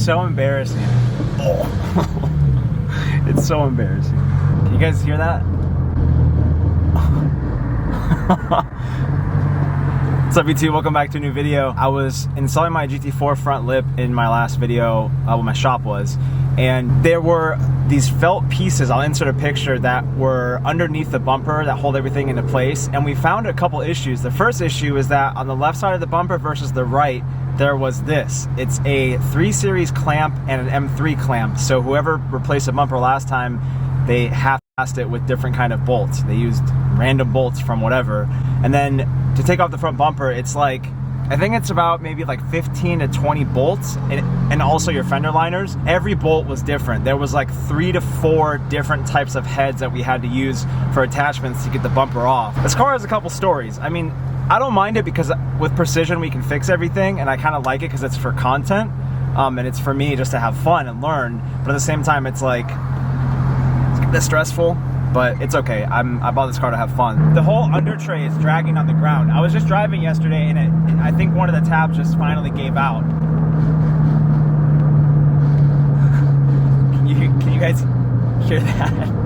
so embarrassing. Oh. It's so embarrassing. Can you guys hear that? What's up YouTube? Welcome back to a new video. I was installing my GT4 front lip in my last video, where my shop was, and there were these felt pieces, I'll insert a picture, that were underneath the bumper that hold everything into place, and we found a couple issues. The first issue is that on the left side of the bumper versus the right, there was this. It's a 3 Series clamp and an M3 clamp, so whoever replaced the bumper last time, they half-assed it with different kind of bolts. They used random bolts from whatever. And then to take off the front bumper, it's like, I think it's about maybe like 15 to 20 bolts, and also your fender liners. Every bolt was different. There was like 3 to 4 different types of heads that we had to use for attachments to get the bumper off. This car has a couple stories. I mean, I don't mind it because with precision we can fix everything, and I kind of like it because it's for content, and it's for me just to have fun and learn. But at the same time, it's like, it's stressful, but it's okay. I bought this car to have fun. The whole under tray is dragging on the ground. I was just driving yesterday, and I think one of the tabs just finally gave out. Can you guys hear that?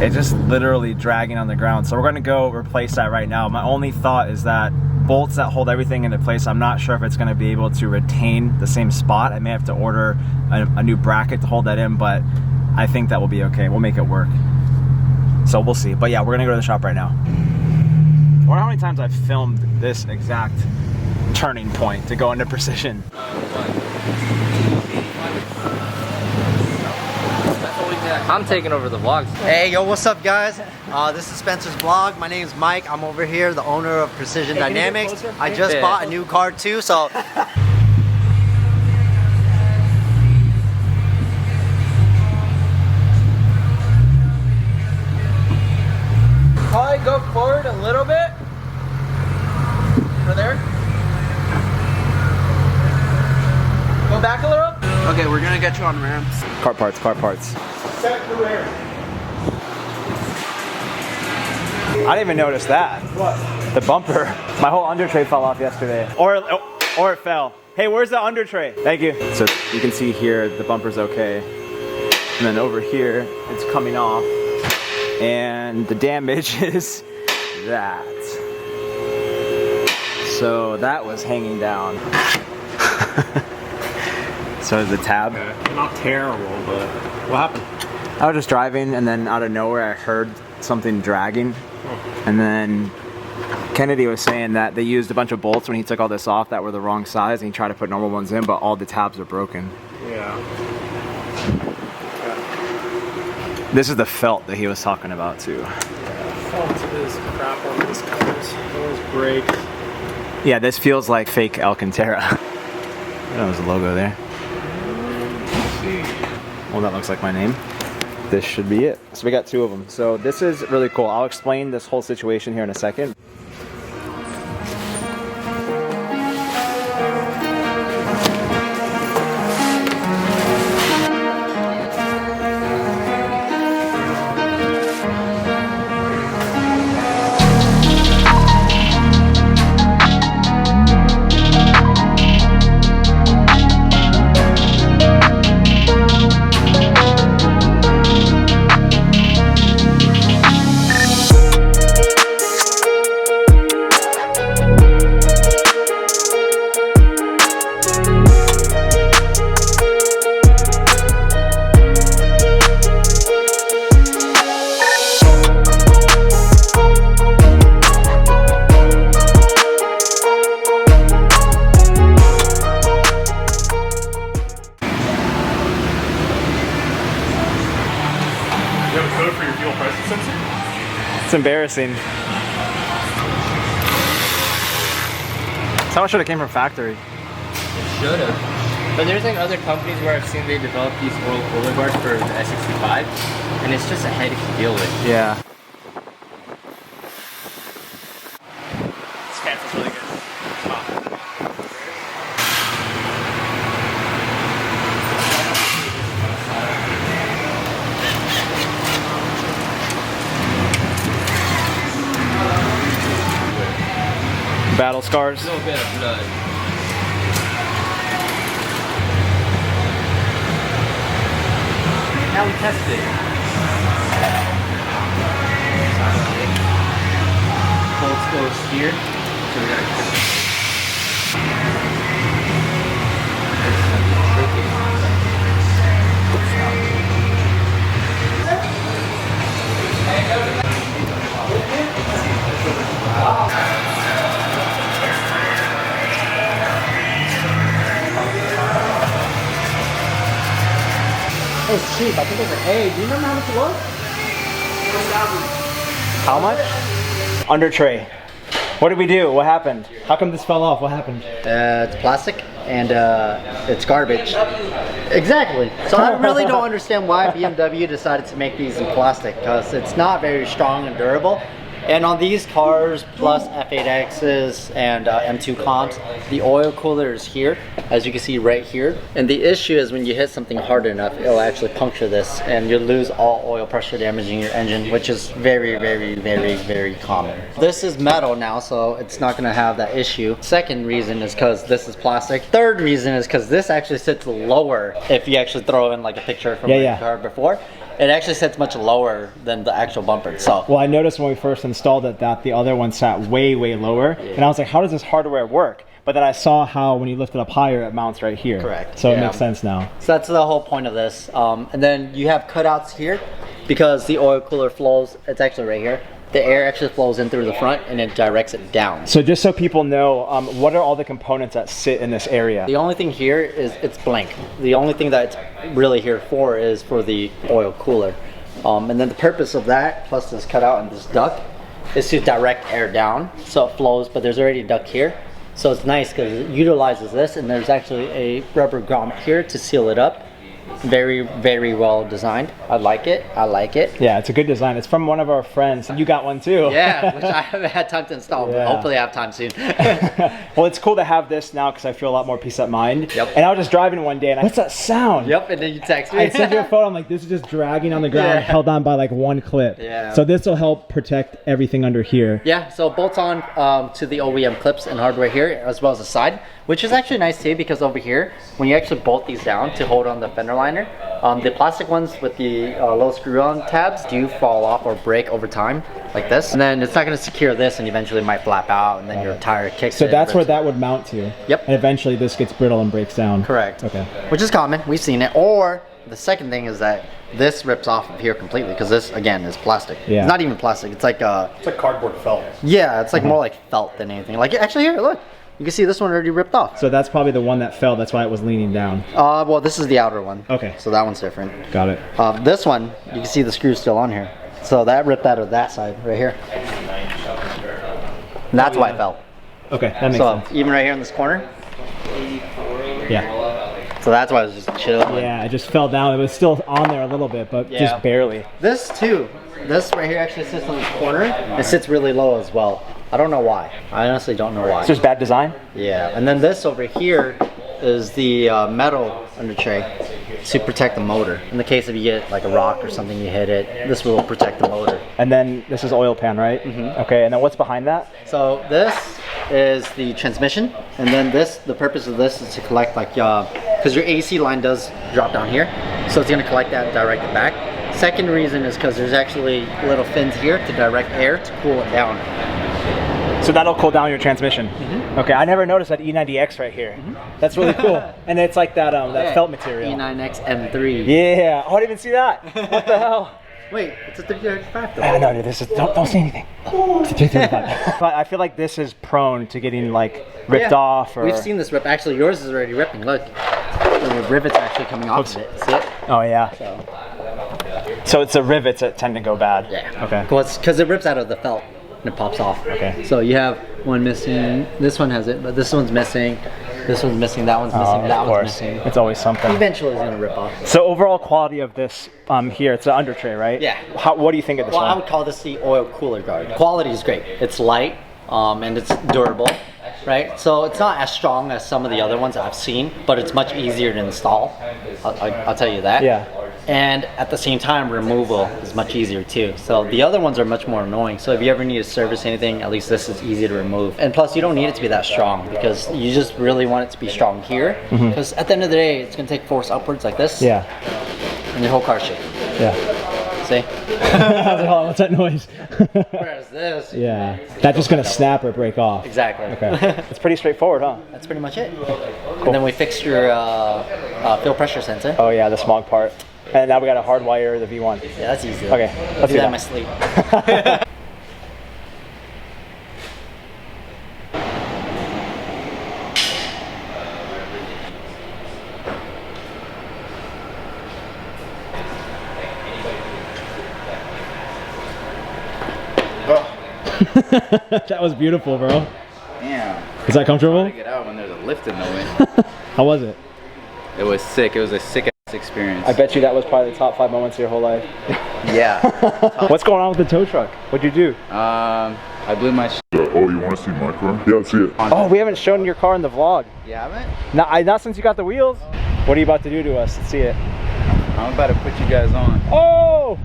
It's just literally dragging on the ground. So we're gonna go replace that right now. My only thought is that bolts that hold everything into place, I'm not sure if it's gonna be able to retain the same spot. I may have to order a new bracket to hold that in, but I think that will be okay. We'll make it work. So we'll see. But yeah, we're gonna go to the shop right now. I wonder how many times I've filmed this exact turning point to go into precision. I'm taking over the vlogs. Hey, yo, what's up, guys? This is Spencer's vlog. My name is Mike. I'm over here, the owner of Precision Dynamics. I just bought a new car too, so. Probably go forward a little bit. Over there. Go back a little. Okay, we're gonna get you on ramps. Car parts, car parts. Set the rear. I didn't even notice that. What? The bumper. My whole under tray fell off yesterday. Or it fell. Hey, where's the under tray? Thank you. So you can see here, the bumper's okay. And then over here, it's coming off. And the damage is that. So that was hanging down. So the tab. Okay. Not terrible, but what happened? I was just driving, and then out of nowhere I heard something dragging. And then Kennedy was saying that they used a bunch of bolts when he took all this off that were the wrong size, and he tried to put normal ones in, but all the tabs are broken. Yeah. This is the felt that he was talking about too. Yeah, felt is crap on these cars. Those brakes. Yeah, this feels like fake Alcantara. That was a logo there. Well, that looks like my name. This should be it. So we got 2 of them. So this is really cool. I'll explain this whole situation here in a second. For your fuel pressure sensor? It's embarrassing. Someone should have came from factory. It should have. But there's like other companies where I've seen they develop these oil cooler bars for the S65, and it's just a headache to deal with. Yeah. This fan feels really good. battle scars. A little bit of blood. Now we test it. Bolts goes here, so we gotta. It's cheap. I think it was like, hey, do you remember how much it was? How much? Undertray. What did we do? What happened? How come this fell off? What happened? It's plastic and it's garbage. Exactly. So I really don't understand why BMW decided to make these in plastic, because it's not very strong and durable. And on these cars, plus F8Xs and M2 comps, the oil cooler is here, as you can see right here. And the issue is when you hit something hard enough, it'll actually puncture this and you'll lose all oil pressure damaging your engine, which is very, very, very, very common. This is metal now, so it's not gonna have that issue. Second reason is because this is plastic. Third reason is because this actually sits lower. If you actually throw in like a picture from the car before, it actually sits much lower than the actual bumper itself. Well, I noticed when we first installed it that the other one sat way, way lower. Yeah. And I was like, how does this hardware work? But then I saw how when you lift it up higher, it mounts right here. Correct. So it makes sense now. So that's the whole point of this. And then you have cutouts here because the oil cooler flows, it's actually right here. The air actually flows in through the front and it directs it down. So just so people know, what are all the components that sit in this area? The only thing here is it's blank. The only thing that it's really here for is for the oil cooler. And then the purpose of that, plus this cutout and this duct, is to direct air down so it flows, but there's already a duct here. So it's nice because it utilizes this, and there's actually a rubber grommet here to seal it up. Very, very well designed. I like it. I like it. Yeah, it's a good design. It's from one of our friends. You got one too. Yeah, which I haven't had time to install, but hopefully I have time soon. Well, it's cool to have this now because I feel a lot more peace of mind. Yep. And I was just driving one day and what's that sound? Yep, and then you text me. I sent you a photo. I'm like, this is just dragging on the ground, held on by like one clip. Yeah. So this will help protect everything under here. Yeah, so bolts on to the OEM clips and hardware here, as well as the side, which is actually nice too, because over here, when you actually bolt these down to hold on the fender liner, the plastic ones with the low screw-on tabs do fall off or break over time, like this. And then it's not going to secure this, and eventually it might flap out, and then your tire kicks. So that's where that would mount to. Yep. And eventually this gets brittle and breaks down. Correct. Okay. Which is common. We've seen it. Or the second thing is that this rips off of here completely, because this again is plastic. Yeah. It's not even plastic. It's like cardboard felt. Yeah, it's like more like felt than anything. Like actually here, look. You can see this one already ripped off. So that's probably the one that fell. That's why it was leaning down. Well, this is the outer one. Okay. So that one's different. Got it. This one, you can see the screw's still on here. So that ripped out of that side right here. And that's why it fell. Okay, that makes So sense. even right here in this corner. Yeah. So that's why it was just chilling. Yeah, it just fell down. It was still on there a little bit, but just barely. This too. This right here actually sits on the corner. It sits really low as well. I don't know why. I honestly don't know why. It's just bad design? Yeah, and then this over here is the metal under tray to protect the motor. In the case if you get like a rock or something, you hit it, this will protect the motor. And then this is oil pan, right? Mm-hmm. Okay, and then what's behind that? So this is the transmission, and then this, the purpose of this is to collect like, because your AC line does drop down here, so it's gonna collect that and direct it back. Second reason is because there's actually little fins here to direct air to cool it down. So that'll cool down your transmission. Mm-hmm. Okay, I never noticed that E90X right here. Mm-hmm. That's really cool. And it's like that that felt material. E90 M3. Yeah. Oh, I didn't even see that. What the hell? Wait, it's a 335 though. I know, dude, this is, don't say anything. It's a 335. But I feel like this is prone to getting like ripped off or... We've seen this rip. Actually, yours is already ripping. Look, the rivets actually coming off of it. See it? Oh yeah. So it's the rivets that tend to go bad. Yeah. Okay. Because it rips out of the felt and it pops off. Okay. So you have one missing. This one has it, but this one's missing. This one's missing. That one's missing. That one's missing. It's always something. Eventually, it's gonna rip off. So overall quality of this here, it's an under tray, right? Yeah. What do you think of this one? I would call this the oil cooler guard. Quality is great. It's light and it's durable, right? So it's not as strong as some of the other ones I've seen, but it's much easier to install. I'll tell you that. Yeah. And at the same time, removal is much easier too. So the other ones are much more annoying. So if you ever need to service anything, at least this is easy to remove. And plus, you don't need it to be that strong because you just really want it to be strong here. Because at the end of the day, it's gonna take force upwards like this. Yeah. And your whole car shake. Yeah. See? What's that noise? Whereas this. Yeah. That's just gonna snap or break off. Exactly. Okay. It's pretty straightforward, huh? That's pretty much it. Cool. And then we fixed your fuel pressure sensor. Oh yeah, the smog part. And now we got to hardwire the V1. Yeah, that's easy. Okay, let's do that in my sleep. That was beautiful, bro. Damn. Is that comfortable? To get out when there's a lift in the way. How was it? It was sick. It was a sick ass experience. I bet you that was probably the top 5 moments of your whole life. Yeah. What's going on with the tow truck? What'd you do? I blew my Oh, you want to see my car? Yeah, let's see it. Oh, we haven't shown your car in the vlog. You haven't? Not since you got the wheels. What are you about to do to us? Let's see it. I'm about to put you guys on. Oh!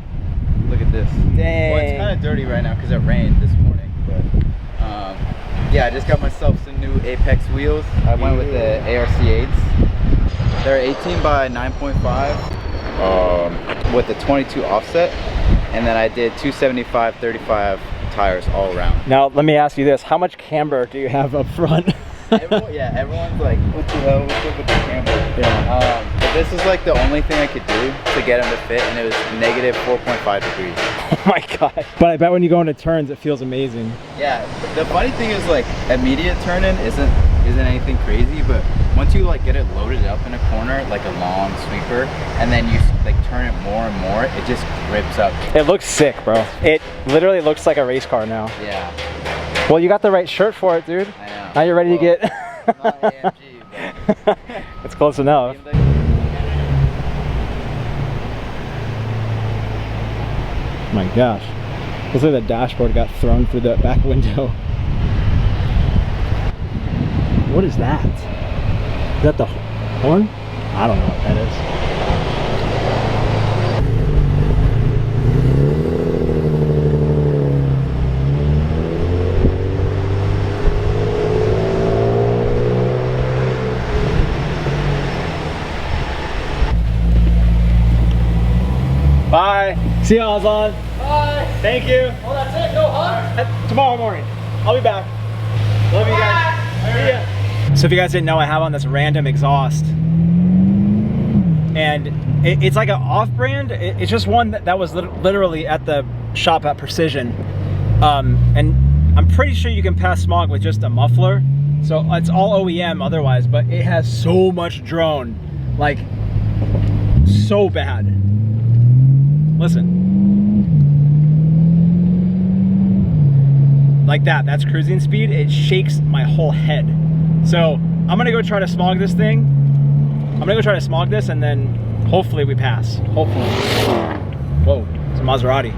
Look at this. Dang. Well, it's kind of dirty right now because it rained this morning. But yeah, I just got myself some new Apex wheels. I went with the ARC 8s. They're 18 by 9.5 with a 22 offset. And then I did 275/35 tires all around. Now, let me ask you this. How much camber do you have up front? Everyone's like, what the hell, what's up with the camera? Yeah. But this is like the only thing I could do to get them to fit, and it was negative 4.5 degrees. Oh my god. But I bet when you go into turns, it feels amazing. Yeah, the funny thing is like immediate turn-in isn't anything crazy, but once you like get it loaded up in a corner, like a long sweeper, and then you like turn it more and more, it just grips up. It looks sick, bro. It literally looks like a race car now. Yeah. Well, you got the right shirt for it, dude. I know. Now you're ready to get... Not AMG, but... It's close enough. Oh my gosh. Looks like the dashboard got thrown through the back window. What is that? Is that the horn? I don't know what that is. Bye. See you, Ozan. Bye. Thank you. Oh, that's it? No hug? Tomorrow morning. I'll be back. Love you guys. See ya. So if you guys didn't know, I have on this random exhaust. And it's like an off-brand. It's just one that was literally at the shop at Precision. And I'm pretty sure you can pass Smog with just a muffler. So it's all OEM otherwise, but it has so much drone. Like, so bad. Listen. Like that's cruising speed. It shakes my whole head. So I'm gonna go try to smog this thing. I'm gonna go try to smog this and then hopefully we pass. Hopefully. Whoa, it's a Maserati.